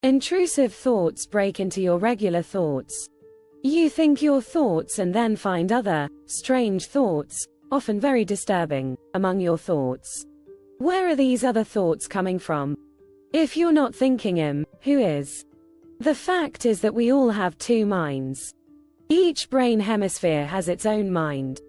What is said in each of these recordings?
Intrusive thoughts break into your regular thoughts. You think your thoughts and then find other, strange thoughts, often very disturbing, among your thoughts. Where are these other thoughts coming from? If you're not thinking them, who is? The fact is that we all have two minds. Each brain hemisphere has its own mind.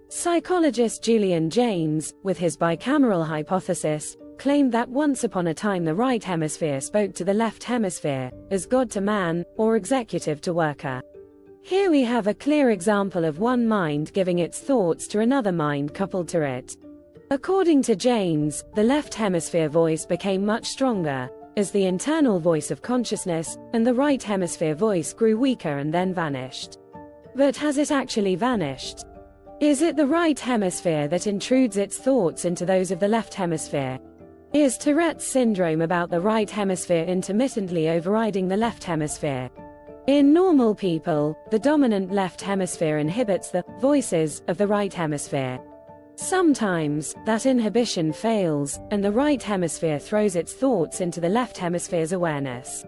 Psychologist Julian Jaynes, with his bicameral hypothesis, claimed that once upon a time the right hemisphere spoke to the left hemisphere, as God to man, or executive to worker. Here we have a clear example of one mind giving its thoughts to another mind coupled to it. According to Jaynes, the left hemisphere voice became much stronger, as the internal voice of consciousness, and the right hemisphere voice grew weaker and then vanished. But has it actually vanished? Is it the right hemisphere that intrudes its thoughts into those of the left hemisphere? Is Tourette's syndrome about the right hemisphere intermittently overriding the left hemisphere? In normal people, the dominant left hemisphere inhibits the voices of the right hemisphere. Sometimes, that inhibition fails, and the right hemisphere throws its thoughts into the left hemisphere's awareness.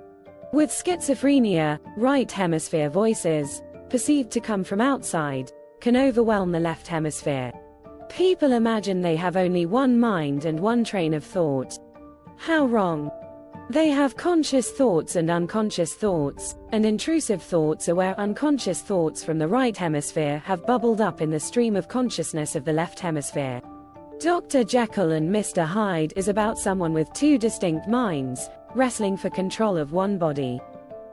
With schizophrenia, right hemisphere voices, perceived to come from outside, can overwhelm the left hemisphere. People imagine they have only one mind and one train of thought. How wrong! They have conscious thoughts and unconscious thoughts, and intrusive thoughts are where unconscious thoughts from the right hemisphere have bubbled up in the stream of consciousness of the left hemisphere. Dr. Jekyll and Mr. Hyde is about someone with two distinct minds, wrestling for control of one body.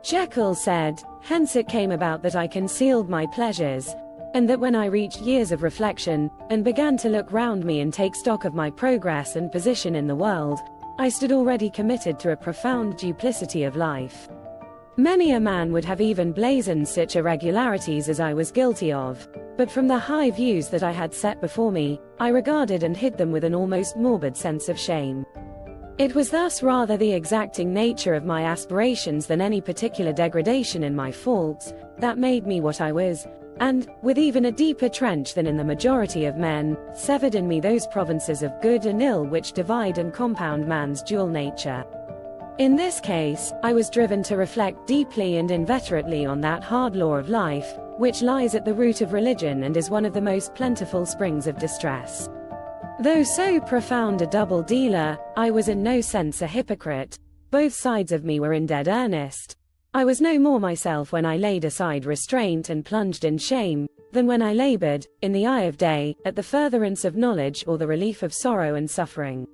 Jekyll said, "Hence it came about that I concealed my pleasures, and that when I reached years of reflection, and began to look round me and take stock of my progress and position in the world, I stood already committed to a profound duplicity of life. Many a man would have even blazoned such irregularities as I was guilty of, but from the high views that I had set before me, I regarded and hid them with an almost morbid sense of shame. It was thus rather the exacting nature of my aspirations than any particular degradation in my faults, that made me what I was, and, with even a deeper trench than in the majority of men, severed in me those provinces of good and ill which divide and compound man's dual nature. In this case, I was driven to reflect deeply and inveterately on that hard law of life, which lies at the root of religion and is one of the most plentiful springs of distress. Though so profound a double dealer, I was in no sense a hypocrite. Both sides of me were in dead earnest. I was no more myself when I laid aside restraint and plunged in shame, than when I labored, in the eye of day, at the furtherance of knowledge or the relief of sorrow and suffering.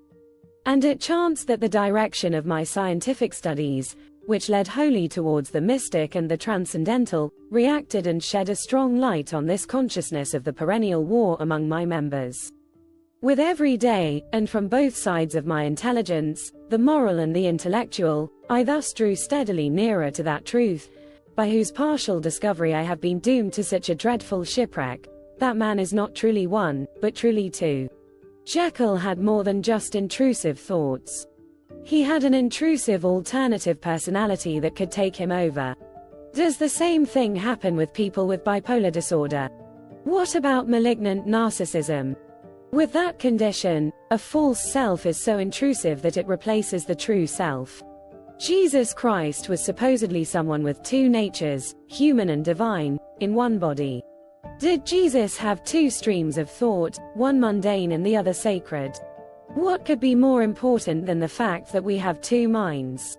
And it chanced that the direction of my scientific studies, which led wholly towards the mystic and the transcendental, reacted and shed a strong light on this consciousness of the perennial war among my members. With every day, and from both sides of my intelligence, the moral and the intellectual, I thus drew steadily nearer to that truth, by whose partial discovery I have been doomed to such a dreadful shipwreck, that man is not truly one, but truly two. Jekyll had more than just intrusive thoughts. He had an intrusive alternative personality that could take him over. Does the same thing happen with people with bipolar disorder? What about malignant narcissism? With that condition, a false self is so intrusive that it replaces the true self. Jesus Christ was supposedly someone with two natures, human and divine, in one body. Did Jesus have two streams of thought, one mundane and the other sacred? What could be more important than the fact that we have two minds?